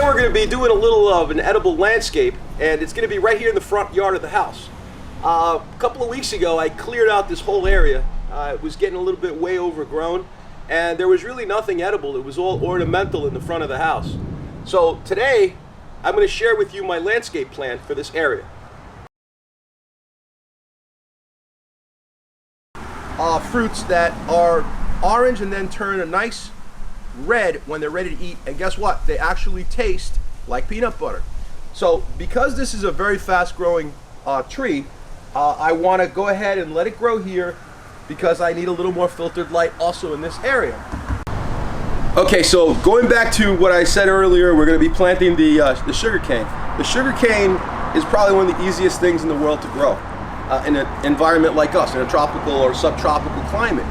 we're going to be doing a little of an edible landscape, and it's going to be right here in the front yard of the house. A couple of weeks ago, I cleared out this whole area. It was getting a little bit way overgrown, and there was really nothing edible. It was all ornamental in the front of the house. So today, I'm going to share with you my landscape plan for this area. Fruits that are orange and then turn a nice red when they're ready to eat, and guess what? They actually taste like peanut butter. So because this is a very fast growing tree, I want to go ahead and let it grow here because I need a little more filtered light also in this area. Okay, so going back to what I said earlier, we're going to be planting the sugar cane. The sugar cane is probably one of the easiest things in the world to grow in an environment like us, in a tropical or subtropical climate.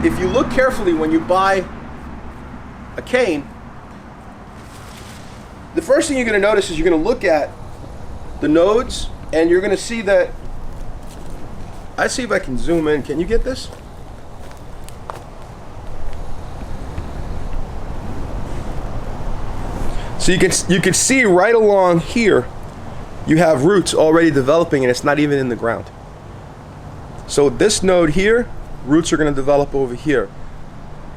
If you look carefully when you buy a cane, the first thing you're going to notice is you're going to look at the nodes, and you're going to see that, let's see if I can zoom in. Can you get this? So you can see right along here you have roots already developing, and it's not even in the ground. So this node here, roots are going to develop over here.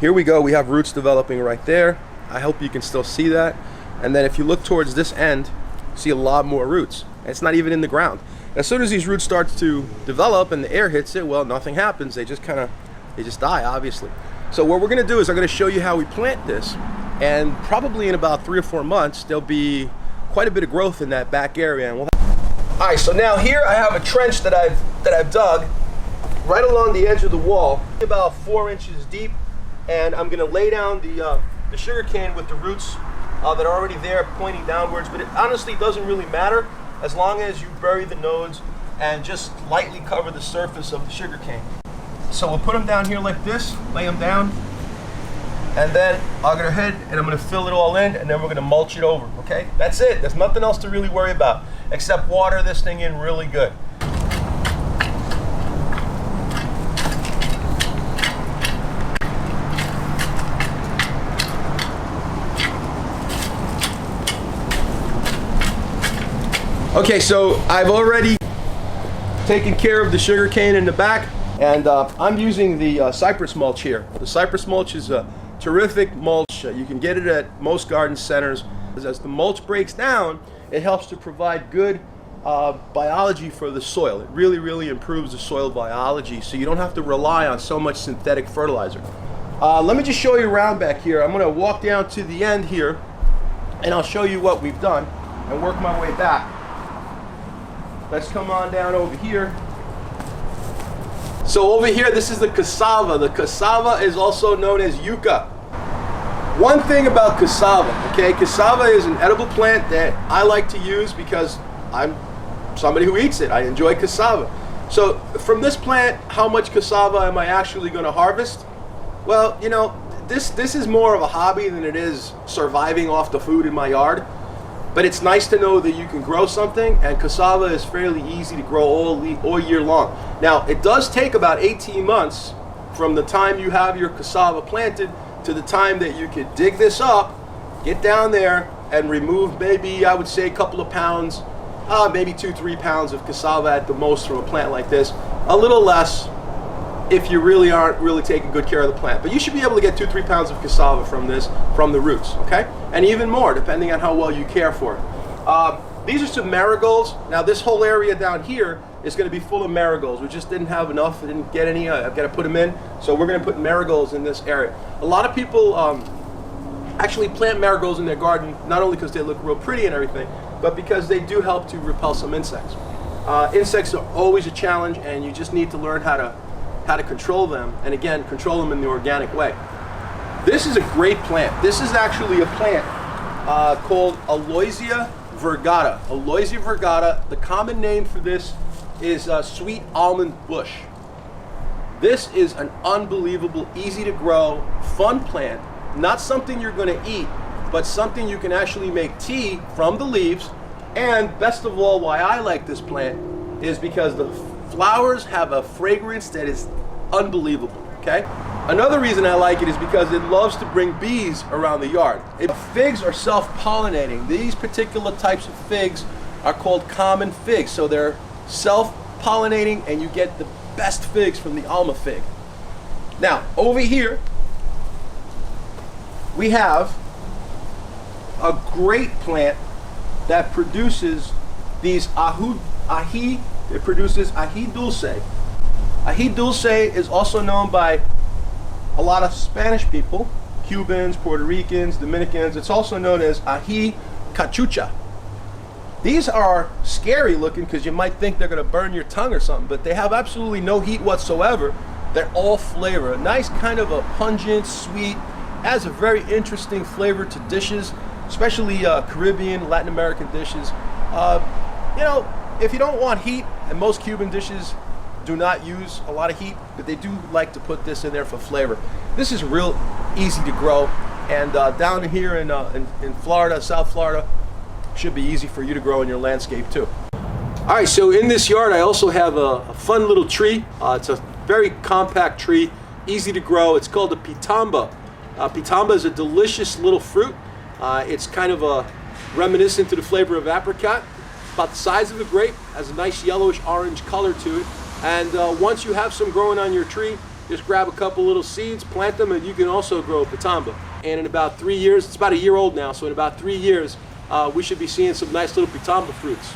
Here we go, we have roots developing right there. I hope you can still see that. And then if you look towards this end, you see a lot more roots. It's not even in the ground. As soon as these roots start to develop and the air hits it, well, nothing happens. They just die, obviously. So what we're gonna do is I'm gonna show you how we plant this, and probably in about 3 or 4 months, there'll be quite a bit of growth in that back area. And all right, so now here I have a trench that I've dug right along the edge of the wall, about 4 inches deep, and I'm gonna lay down the sugar cane with the roots that are already there pointing downwards, but it honestly doesn't really matter as long as you bury the nodes and just lightly cover the surface of the sugar cane. So we'll put them down here like this, lay them down, and then I'll go ahead and I'm gonna fill it all in, and then we're gonna mulch it over, okay? That's it, there's nothing else to really worry about, except water this thing in really good. Okay, so I've already taken care of the sugar cane in the back, and I'm using the cypress mulch here. The cypress mulch is a terrific mulch. You can get it at most garden centers. As the mulch breaks down, it helps to provide good biology for the soil. It really, really improves the soil biology, so you don't have to rely on so much synthetic fertilizer. Let me just show you around back here. I'm gonna walk down to the end here, and I'll show you what we've done and work my way back. Let's come on down over here. So over here, this is the cassava. The cassava is also known as yuca. One thing about cassava, okay, cassava is an edible plant that I like to use because I'm somebody who eats it. I enjoy cassava. So from this plant, how much cassava am I actually going to harvest? Well, you know, this is more of a hobby than it is surviving off the food in my yard. But it's nice to know that you can grow something, and cassava is fairly easy to grow all year long. Now, it does take about 18 months from the time you have your cassava planted to the time that you could dig this up, get down there, and remove maybe, I would say, a couple of pounds, maybe 2-3 pounds of cassava at the most from a plant like this. A little less if you really aren't really taking good care of the plant. But you should be able to get 2-3 pounds of cassava from this, from the roots, okay? And even more, depending on how well you care for it. These are some marigolds. Now this whole area down here is gonna be full of marigolds. We just didn't have enough, I didn't get any, I've gotta put them in. So we're gonna put marigolds in this area. A lot of people actually plant marigolds in their garden, not only because they look real pretty and everything, but because they do help to repel some insects. Insects are always a challenge, and you just need to learn how to control them, and again, control them in the organic way. This is a great plant. This is actually a plant called Aloysia virgata. Aloysia virgata, the common name for this is sweet almond bush. This is an unbelievable, easy to grow, fun plant. Not something you're gonna eat, but something you can actually make tea from the leaves. And best of all, why I like this plant is because the flowers have a fragrance that is unbelievable, okay? Another reason I like it is because it loves to bring bees around the yard. Figs are self-pollinating. These particular types of figs are called common figs. So they're self-pollinating and you get the best figs from the almond fig. Now, over here, we have a great plant that produces these ají dulce. Ají dulce is also known by a lot of Spanish people, Cubans, Puerto Ricans, Dominicans. It's also known as ají cachucha. These are scary looking because you might think they're going to burn your tongue or something, but they have absolutely no heat whatsoever. They're all flavor. A nice kind of a pungent, sweet, has a very interesting flavor to dishes, especially Caribbean, Latin American dishes. You know, if you don't want heat, and most Cuban dishes do not use a lot of heat, but they do like to put this in there for flavor. This is real easy to grow, and down here in Florida, South Florida, should be easy for you to grow in your landscape too. All right, so in this yard I also have a fun little tree. It's a very compact tree, easy to grow. It's called a Pitomba. Pitomba is a delicious little fruit. It's kind of reminiscent to the flavor of apricot. About the size of a grape, has a nice yellowish orange color to it. And once you have some growing on your tree, just grab a couple little seeds, plant them, and you can also grow a Pitomba. And in about 3 years, it's about a year old now, so in about 3 years, we should be seeing some nice little Pitomba fruits.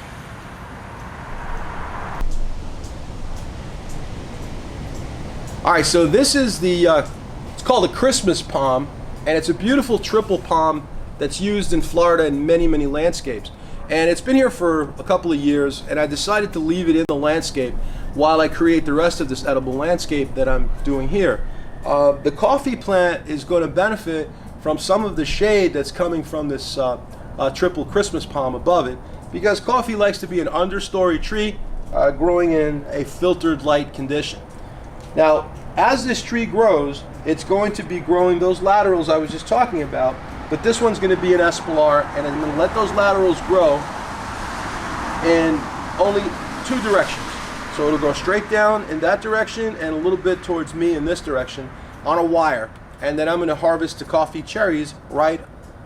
All right, so this is it's called a Christmas palm, and it's a beautiful triple palm that's used in Florida in many, many landscapes. And it's been here for a couple of years, and I decided to leave it in the landscape while I create the rest of this edible landscape that I'm doing here. The coffee plant is going to benefit from some of the shade that's coming from this triple Christmas palm above it, because coffee likes to be an understory tree growing in a filtered light condition. Now, as this tree grows, it's going to be growing those laterals I was just talking about, but this one's going to be an Espaliered, and I'm going to let those laterals grow in only 2 directions. So it'll go straight down in that direction and a little bit towards me in this direction on a wire, and then I'm going to harvest the coffee cherries right,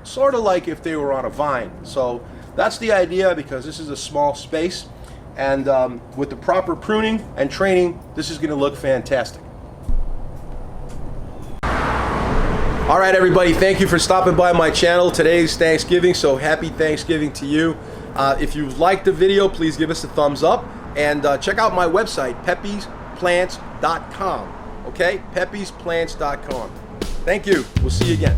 sort of like if they were on a vine. So that's the idea, because this is a small space, and with the proper pruning and training, this is going to look fantastic. All right, everybody, thank you for stopping by my channel. Today's Thanksgiving, so happy Thanksgiving to you. If you liked the video, please give us a thumbs up, and check out my website, peppiesplants.com. Okay, peppiesplants.com. Thank you. We'll see you again.